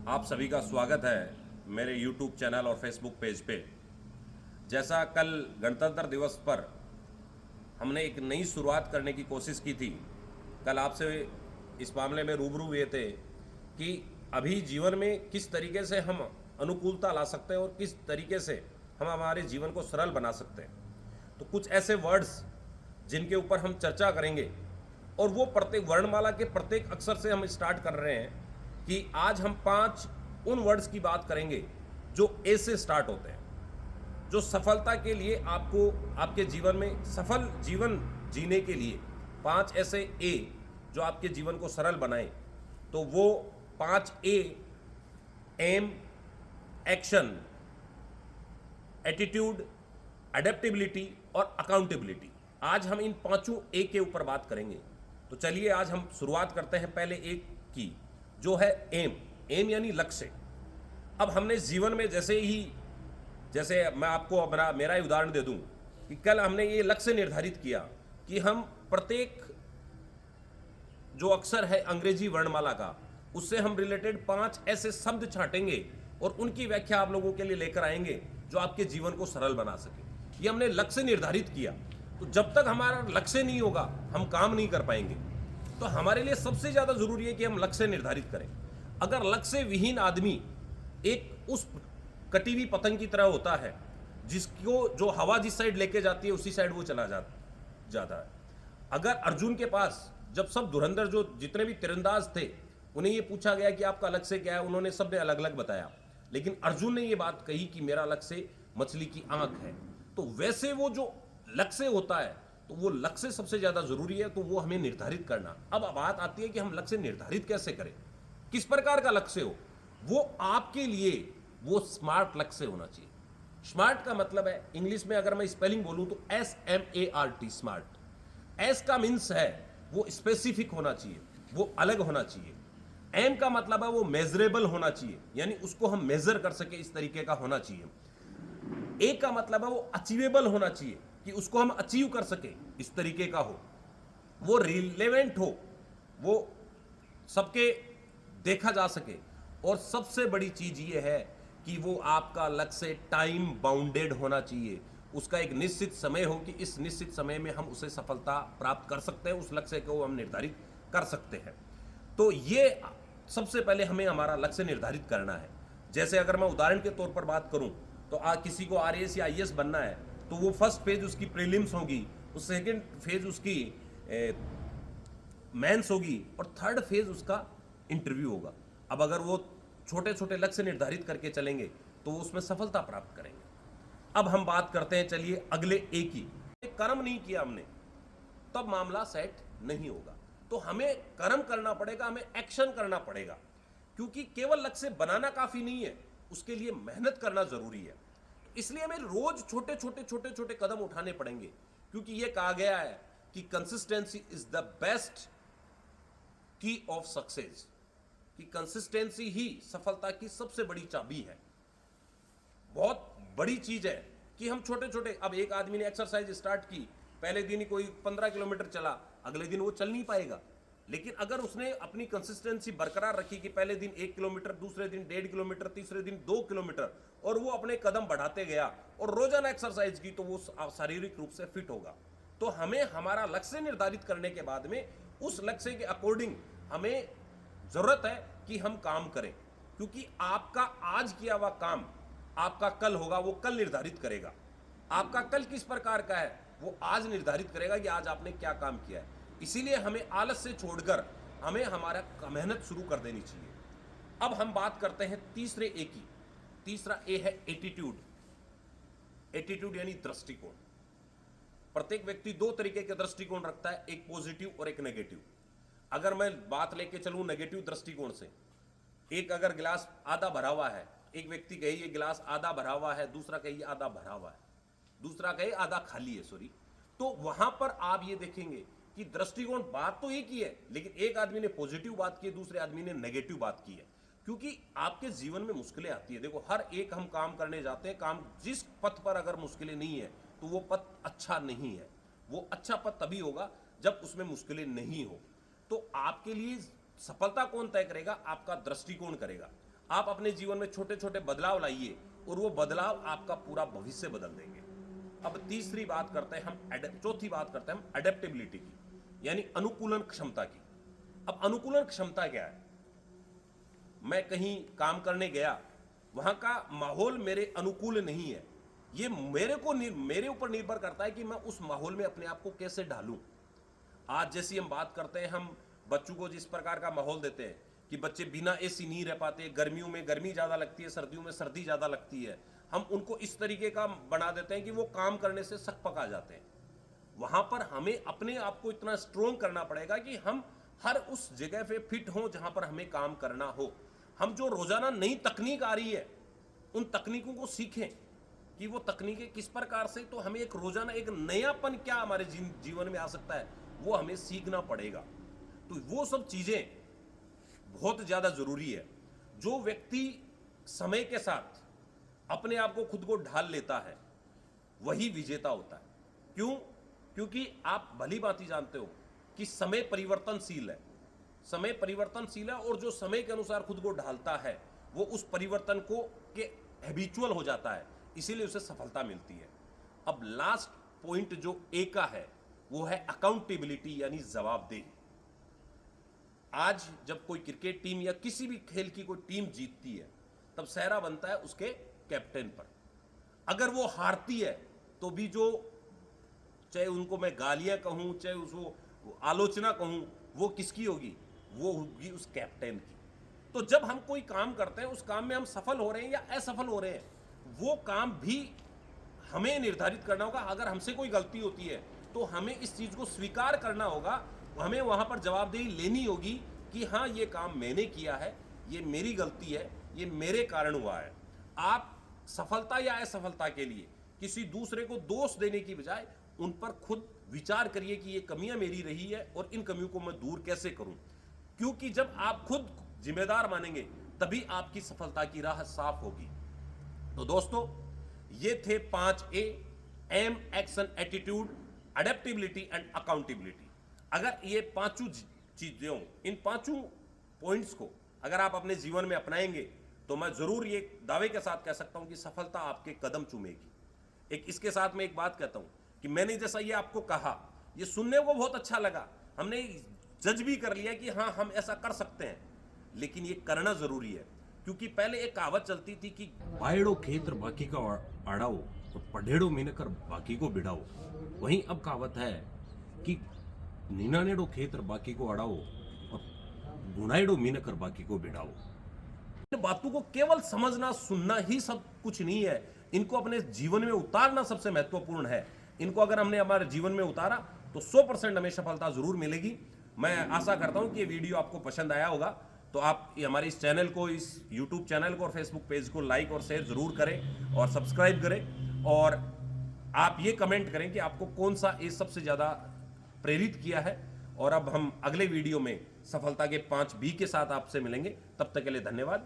आप सभी का स्वागत है मेरे YouTube चैनल और Facebook पेज पे। जैसा कल गणतंत्र दिवस पर हमने एक नई शुरुआत करने की कोशिश की थी, कल आपसे इस मामले में रूबरू हुए थे कि अभी जीवन में किस तरीके से हम अनुकूलता ला सकते हैं और किस तरीके से हम हमारे जीवन को सरल बना सकते हैं। तो कुछ ऐसे वर्ड्स जिनके ऊपर हम चर्चा करेंगे और वो प्रत्येक वर्णमाला के प्रत्येक अक्षर से हम स्टार्ट कर रहे हैं कि आज हम 5 उन वर्ड्स की बात करेंगे जो ए से स्टार्ट होते हैं, जो सफलता के लिए आपको आपके जीवन में सफल जीवन जीने के लिए 5 ऐसे ए जो आपके जीवन को सरल बनाएं। तो वो 5 ए: एम, एक्शन, एटीट्यूड, अडेप्टेबिलिटी और अकाउंटेबिलिटी। आज हम इन 5 ए के ऊपर बात करेंगे। तो चलिए आज हम शुरुआत करते हैं पहले एक की, जो है एम। एम यानी लक्ष्य। अब हमने जीवन में जैसे मैं आपको मेरा ही उदाहरण दे दूं कि कल हमने ये लक्ष्य निर्धारित किया कि हम प्रत्येक जो अक्षर है अंग्रेजी वर्णमाला का, उससे हम रिलेटेड 5 ऐसे शब्द छांटेंगे और उनकी व्याख्या आप लोगों के लिए लेकर आएंगे जो आपके जीवन को सरल बना सके। ये हमने लक्ष्य निर्धारित किया। तो जब तक हमारा लक्ष्य नहीं होगा हम काम नहीं कर पाएंगे। तो हमारे लिए सबसे ज्यादा जरूरी है कि हम लक्ष्य निर्धारित करें। अगर लक्ष्य विहीन आदमी एक उस कटी हुई पतंग की तरह होता है जिसको जो हवा जिस साइड लेके जाती है उसी साइड वो चला जाता है। अगर अर्जुन के पास जब सब धुरंधर जो जितने भी तीरंदाज थे उन्हें ये पूछा गया कि आपका लक्ष्य क्या है, उन्होंने सबने अलग अलग बताया, लेकिन अर्जुन ने ये बात कही कि मेरा लक्ष्य मछली की आंख है। तो वैसे वो जो लक्ष्य होता है तो वो लक्ष्य सबसे ज्यादा जरूरी है, तो वो हमें निर्धारित करना। अब बात आती है कि हम लक्ष्य निर्धारित कैसे करें, किस प्रकार का लक्ष्य हो। वो आपके लिए वो स्मार्ट लक्ष्य होना चाहिए। स्मार्ट का मतलब है, इंग्लिश में अगर मैं स्पेलिंग बोलूं तो SMART, स्मार्ट। एस का मीन्स है वो स्पेसिफिक होना चाहिए, वो अलग होना चाहिए। एम का मतलब है वो मेजरेबल होना चाहिए, यानी उसको हम मेजर कर सके इस तरीके का होना चाहिए। ए का मतलब है वो अचीवेबल होना चाहिए कि उसको हम अचीव कर सके इस तरीके का हो। वो रिलेवेंट हो, वो सबके देखा जा सके। और सबसे बड़ी चीज ये है कि वो आपका लक्ष्य टाइम बाउंडेड होना चाहिए। उसका एक निश्चित समय हो कि इस निश्चित समय में हम उसे सफलता प्राप्त कर सकते हैं, उस लक्ष्य को हम निर्धारित कर सकते हैं। तो ये सबसे पहले हमें हमारा लक्ष्य निर्धारित करना है। जैसे अगर मैं उदाहरण के तौर पर बात करूं तो किसी को RAS या IAS बनना है तो वो फर्स्ट फेज उसकी प्रीलिम्स होगी, उस सेकेंड फेज उसकी मेंस होगी और थर्ड फेज उसका इंटरव्यू होगा। अब अगर वो छोटे छोटे लक्ष्य निर्धारित करके चलेंगे तो वो उसमें सफलता प्राप्त करेंगे। अब हम बात करते हैं चलिए अगले ए की। कर्म नहीं किया हमने तब मामला सेट नहीं होगा, तो हमें कर्म करना पड़ेगा, हमें एक्शन करना पड़ेगा। क्योंकि केवल लक्ष्य बनाना काफी नहीं है, उसके लिए मेहनत करना जरूरी है। इसलिए हमें रोज छोटे छोटे कदम उठाने पड़ेंगे, क्योंकि यह कहा गया है कि कंसिस्टेंसी इज द बेस्ट की ऑफ सक्सेस, कि कंसिस्टेंसी ही सफलता की सबसे बड़ी चाबी है। बहुत बड़ी चीज है कि हम छोटे छोटे, अब एक आदमी ने एक्सरसाइज स्टार्ट की, पहले दिन ही कोई 15 किलोमीटर चला, अगले दिन वो चल नहीं पाएगा। लेकिन अगर उसने अपनी कंसिस्टेंसी बरकरार रखी कि पहले दिन 1 किलोमीटर, दूसरे दिन 1.5 किलोमीटर, तीसरे दिन 2 किलोमीटर, और वो अपने कदम बढ़ाते गया और रोजाना एक्सरसाइज की, तो वो शारीरिक रूप से फिट होगा। तो हमें हमारा लक्ष्य निर्धारित करने के बाद में उस लक्ष्य के अकॉर्डिंग हमें जरूरत है कि हम काम करें, क्योंकि आपका आज किया हुआ काम आपका कल होगा, वो कल निर्धारित करेगा। आपका कल किस प्रकार का है वो आज निर्धारित करेगा कि आज आपने क्या काम किया है। इसीलिए हमें आलस से छोड़कर हमें हमारा मेहनत शुरू कर देनी चाहिए। अब हम बात करते हैं तीसरे ए की। तीसरा ए है एटीट्यूड। एटीट्यूड यानी दृष्टिकोण। प्रत्येक व्यक्ति 2 तरीके के दृष्टिकोण रखता है, एक पॉजिटिव और एक नेगेटिव। अगर मैं बात लेके चलूं नेगेटिव दृष्टिकोण से, एक अगर गिलास आधा भरा हुआ है, एक व्यक्ति कहे ये गिलास आधा भरा हुआ है, दूसरा कहे आधा भरा हुआ है, दूसरा कहे आधा खाली है, सॉरी, तो वहां पर आप ये देखेंगे कि दृष्टिकोण बात तो एक ही है, लेकिन एक आदमी ने पॉजिटिव बात की है, दूसरे आदमी ने नेगेटिव बात की है। क्योंकि आपके जीवन में मुश्किलें आती है। देखो, हर एक हम काम करने जाते हैं, काम जिस पथ पर अगर मुश्किलें नहीं है तो वो पथ अच्छा नहीं है। वो अच्छा पथ तभी होगा जब उसमें मुश्किलें नहीं हो। तो आपके लिए सफलता कौन तय करेगा? आपका दृष्टिकोण करेगा। आप अपने जीवन में छोटे छोटे बदलाव लाइए और वो बदलाव आपका पूरा भविष्य बदल देंगे। अब तीसरी बात करते हैं हम, चौथी बात करते हैं हम अडेप्टेबिलिटी की, यानी अनुकूलन क्षमता की। अब अनुकूलन क्षमता क्या है? मैं कहीं काम करने गया, वहां का माहौल मेरे अनुकूल नहीं है, ये मेरे ऊपर निर्भर करता है कि मैं उस माहौल में अपने आप को कैसे ढालूं। आज जैसी हम बात करते हैं, हम बच्चों को जिस प्रकार का माहौल देते हैं कि बच्चे बिना एसी नहीं रह पाते, गर्मियों में गर्मी ज्यादा लगती है, सर्दियों में सर्दी ज्यादा लगती है, हम उनको इस तरीके का बना देते हैं कि वो काम करने से सकपका जाते हैं। वहां पर हमें अपने आप को इतना स्ट्रोंग करना पड़ेगा कि हम हर उस जगह पे फिट हों जहां पर हमें काम करना हो। हम जो रोजाना नई तकनीक आ रही है उन तकनीकों को सीखें कि वो तकनीकें किस प्रकार से, तो हमें एक रोजाना एक नयापन क्या हमारे जीवन में आ सकता है वो हमें सीखना पड़ेगा। तो वो सब चीजें बहुत ज्यादा जरूरी है। जो व्यक्ति समय के साथ अपने आप को खुद को ढाल लेता है वही विजेता होता है। क्यों? क्योंकि आप भली भांति जानते हो कि समय परिवर्तनशील है, समय परिवर्तनशील है, और जो समय के अनुसार खुद को ढालता है वो उस परिवर्तन को के हैबिचुअल हो जाता है, इसीलिए उसे सफलता मिलती है। अब लास्ट पॉइंट जो ए का है वो है अकाउंटेबिलिटी, यानी जवाबदेही। आज जब कोई क्रिकेट टीम या किसी भी खेल की कोई टीम जीतती है तब सेहरा बनता है उसके कैप्टन पर। अगर वो हारती है तो भी जो, चाहे उनको मैं गालियां कहूं, चाहे उसको आलोचना कहूं, वो किसकी होगी? वो होगी उस कैप्टन की। तो जब हम कोई काम करते हैं, उस काम में हम सफल हो रहे हैं या असफल हो रहे हैं, वो काम भी हमें निर्धारित करना होगा। अगर हमसे कोई गलती होती है तो हमें इस चीज को स्वीकार करना होगा, हमें वहां पर जवाबदेही लेनी होगी कि हाँ ये काम मैंने किया है, ये मेरी गलती है, ये मेरे कारण हुआ है। आप सफलता या असफलता के लिए किसी दूसरे को दोष देने की बजाय उन पर खुद विचार करिए कि ये कमियां मेरी रही है और इन कमियों को मैं दूर कैसे करूं। क्योंकि जब आप खुद जिम्मेदार मानेंगे तभी आपकी सफलता की राह साफ होगी। तो दोस्तों, ये थे 5A, aim, action, attitude, adaptability and accountability. अगर ये पांचों चीजों, इन पांचों पॉइंट्स को अगर आप अपने जीवन में अपनाएंगे तो मैं जरूर ये दावे के साथ कह सकता हूं कि सफलता आपके कदम चूमेगी। एक इसके साथ मैं एक बात कहता हूं कि मैंने जैसा ये आपको कहा, ये सुनने को बहुत अच्छा लगा, हमने जज भी कर लिया कि हाँ हम ऐसा कर सकते हैं, लेकिन ये करना जरूरी है। क्योंकि पहले एक कहावत चलती थी कि बायड़ो खेतर बाकी का आड़ाओ और पढ़ेड़ो मिनकर बाकी को बिड़ाओ। वहीं अब कहावत है कि निनानेड़ो खेतर बाकी को आड़ाओ और गुनाएड़ो मिनकर बाकी को बिड़ाओ। इन बातों को केवल समझना सुनना ही सब कुछ नहीं है, इनको अपने जीवन में उतारना सबसे महत्वपूर्ण है। इनको अगर हमने हमारे जीवन में उतारा तो 100% हमें सफलता जरूर मिलेगी। मैं आशा करता हूं कि ये वीडियो आपको पसंद आया होगा। तो आप हमारे इस चैनल को, इस YouTube चैनल को और Facebook पेज को लाइक और शेयर जरूर करें और सब्सक्राइब करें, और आप ये कमेंट करें कि आपको कौन सा ये सबसे ज़्यादा प्रेरित किया है। और अब हम अगले वीडियो में सफलता के 5B के साथ आपसे मिलेंगे। तब तक के लिए धन्यवाद।